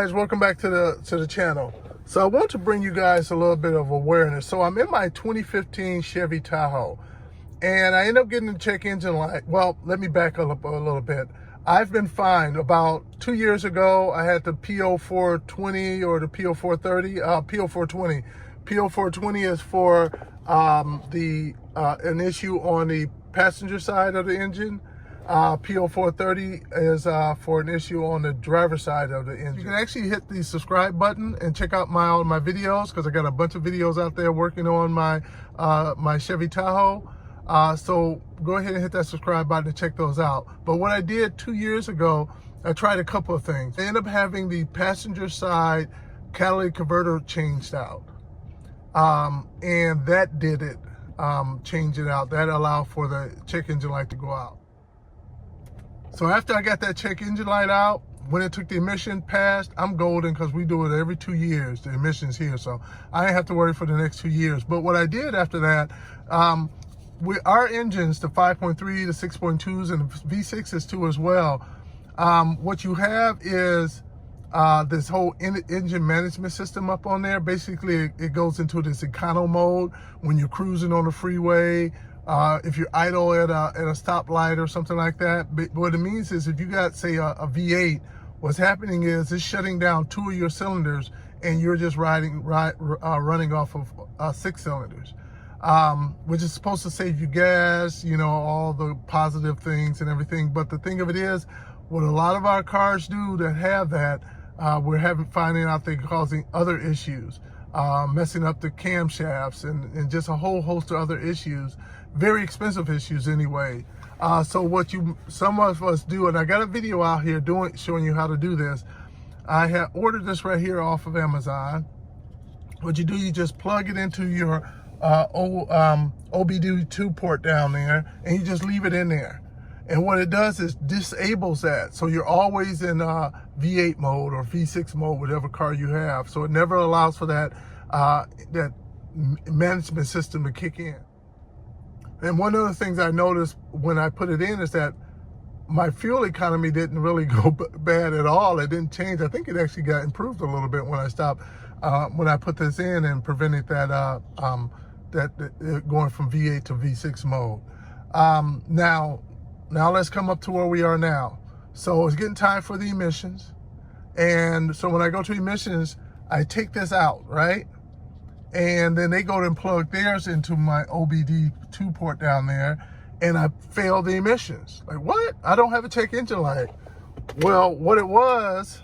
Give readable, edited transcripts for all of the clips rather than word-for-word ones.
guys, welcome back to the channel. So I want to bring you guys a little bit of awareness. So I'm in my 2015 Chevy Tahoe, and I end up getting the check engine light. Well, let me back up a little bit. I've been fined. About 2 years ago, I had the PO420 or the PO430, PO420. PO420 is for an issue on the passenger side of the engine. PO430 is for an issue on the driver's side of the engine. You can actually hit the subscribe button and check out all my videos, because I got a bunch of videos out there working on my my Chevy Tahoe. So go ahead and hit that subscribe button and check those out. But what I did 2 years ago, I tried a couple of things. I ended up having the passenger side catalytic converter changed out. And that did it, change it out. That allowed for the check engine light to go out. So after I got that check engine light out, when it took the emission passed, I'm golden, because we do it every 2 years, the emissions here. So I didn't have to worry for the next 2 years. But what I did after that, with our engines, the 5.3, the 6.2s, and the V6s too as well, what you have is this whole engine management system up on there. Basically, it goes into this econo mode when you're cruising on the freeway. If you're idle at a stoplight or something like that. But what it means is, if you got, say, a V8, what's happening is it's shutting down 2 of your cylinders, and you're just running off of 6 cylinders, which is supposed to save you gas, you know, all the positive things and everything. But the thing of it is, what a lot of our cars do that have that, we're finding out they're causing other issues, messing up the camshafts and just a whole host of other issues. Very expensive issues anyway. So what some of us do, and I got a video out here showing you how to do this. I have ordered this right here off of Amazon. What you do, you just plug it into your OBD2 port down there, and you just leave it in there. And what it does is disables that. So you're always in V8 mode or V6 mode, whatever car you have. So it never allows for that management system to kick in. And one of the things I noticed when I put it in is that my fuel economy didn't really go bad at all. It didn't change. I think it actually got improved a little bit when I stopped, when I put this in and prevented that, going from V8 to V6 mode. Now let's come up to where we are now. So it's getting time for the emissions. And so when I go to emissions, I take this out, right? And then they go and plug theirs into my OBD2 port down there, and I fail the emissions. Like, what? I don't have a check engine light. Well, what it was,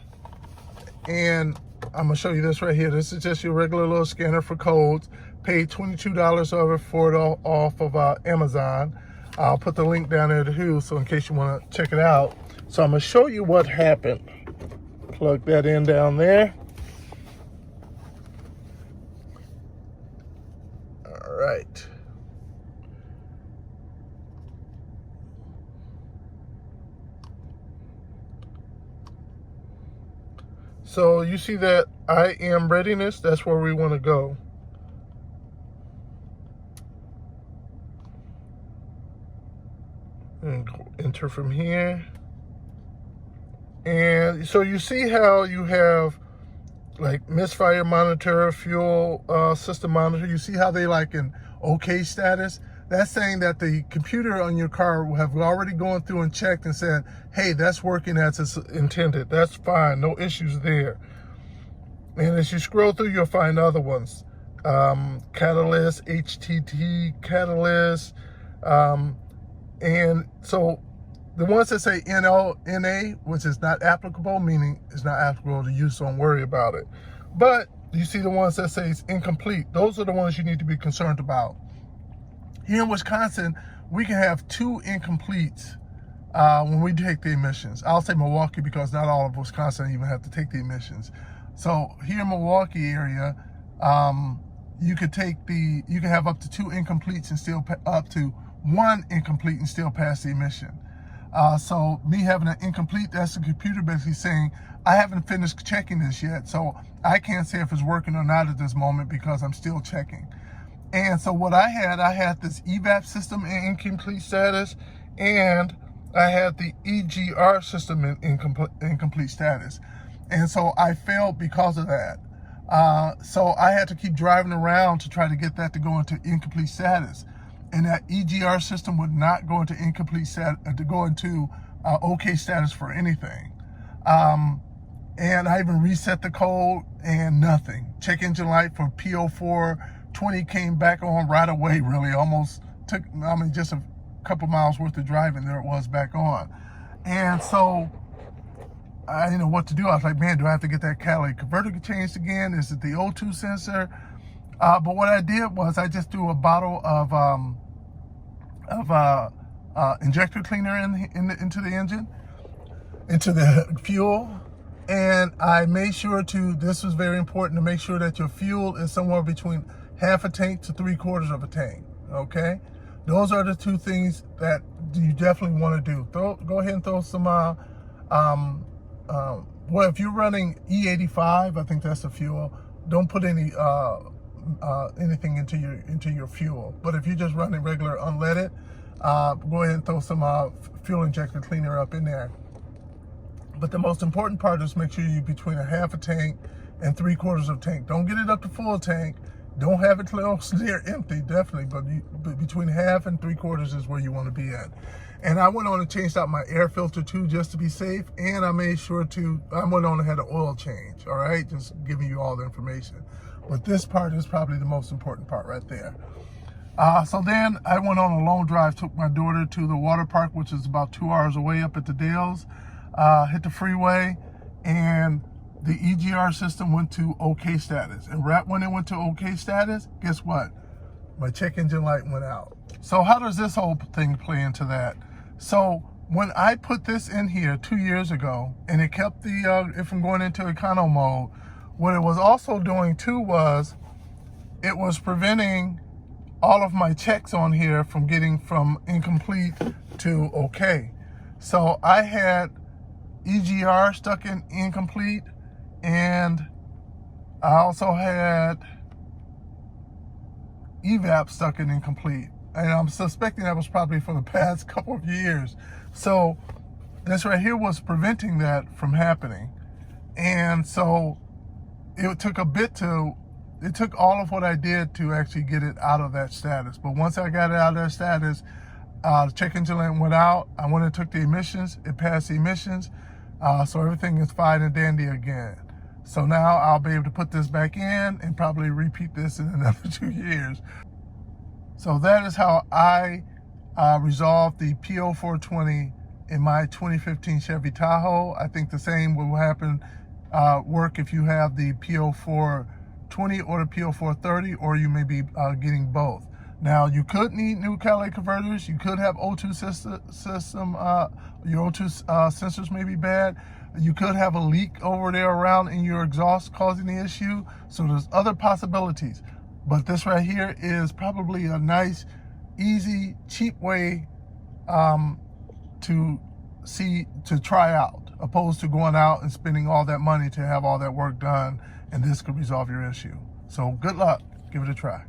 and I'm gonna show you this right here. This is just your regular little scanner for codes. Paid $22 for it off of Amazon. I'll put the link down there too, so in case you want to check it out. So I'm gonna show you what happened. Plug that in down there. All right. So you see that I am readiness, that's where we want to go. And enter from here. And so you see how you have like misfire monitor, fuel system monitor. You see how they like in okay status? That's saying that the computer on your car will have already gone through and checked and said, hey, that's working as it's intended. That's fine, no issues there. And as you scroll through, you'll find other ones. Catalyst, HTT catalyst. And so the ones that say NA, which is not applicable, meaning it's not applicable to use, so don't worry about it. But you see the ones that say it's incomplete. Those are the ones you need to be concerned about. Here in Wisconsin, we can have 2 incompletes when we take the emissions. I'll say Milwaukee, because not all of Wisconsin even have to take the emissions. So here in Milwaukee area, you can have up to 2 incompletes and still up to 1 incomplete and still pass the emission. So me having an incomplete, that's the computer basically saying, I haven't finished checking this yet, so I can't say if it's working or not at this moment because I'm still checking. And so what I had this EVAP system in incomplete status, and I had the EGR system in incomplete status. And so I failed because of that. So I had to keep driving around to try to get that to go into incomplete status. And that EGR system would not go into incomplete status, to go into OK status for anything. And I even reset the code and nothing. Check engine light for P0420 came back on right away, really. Almost took, just a couple miles worth of driving, there it was back on. And so I didn't know what to do. I was like, man, do I have to get that catalytic converter changed again? Is it the O2 sensor? But what I did was I just threw a bottle of injector cleaner into the engine, into the fuel. And I made sure to, this was very important, to make sure that your fuel is somewhere between half a tank to 3/4 of a tank, okay? Those are the two things that you definitely want to do. Go ahead and throw some, well, if you're running E85, I think that's the fuel, don't put any anything into your fuel. But if you're just running regular unleaded, go ahead and throw some fuel injector cleaner up in there. But the most important part is make sure you're between a half a tank and 3/4 of a tank. Don't get it up to full tank. Don't have it close near empty, definitely, but between half and 3/4 is where you want to be at. And I went on and changed out my air filter too, just to be safe. And I made sure I went on and had an oil change, all right? Just giving you all the information. But this part is probably the most important part right there. So then I went on a long drive, took my daughter to the water park, which is about 2 hours away up at the Dales. Hit the freeway, and the EGR system went to OK status. And right when it went to OK status, guess what? My check engine light went out. So how does this whole thing play into that? So when I put this in here 2 years ago, and it kept it from going into econo mode, what it was also doing too was it was preventing all of my checks on here from getting from incomplete to OK. So I had EGR stuck in incomplete, and I also had evap stuck in incomplete. And I'm suspecting that was probably for the past couple of years. So this right here was preventing that from happening. And so it took it took all of what I did to actually get it out of that status. But once I got it out of that status, the check engine light went out. I went and took the emissions. It passed the emissions. So everything is fine and dandy again. So now I'll be able to put this back in and probably repeat this in another 2 years. So that is how I resolved the P0420 in my 2015 Chevy Tahoe. I think the same will happen, work if you have the P0420 or the P0430, or you may be getting both. Now, you could need new catalytic converters. You could have O2 system, your O2 sensors may be bad. You could have a leak over there around in your exhaust causing the issue. So there's other possibilities. But this right here is probably a nice, easy, cheap way to try out, opposed to going out and spending all that money to have all that work done, and this could resolve your issue. So good luck. Give it a try.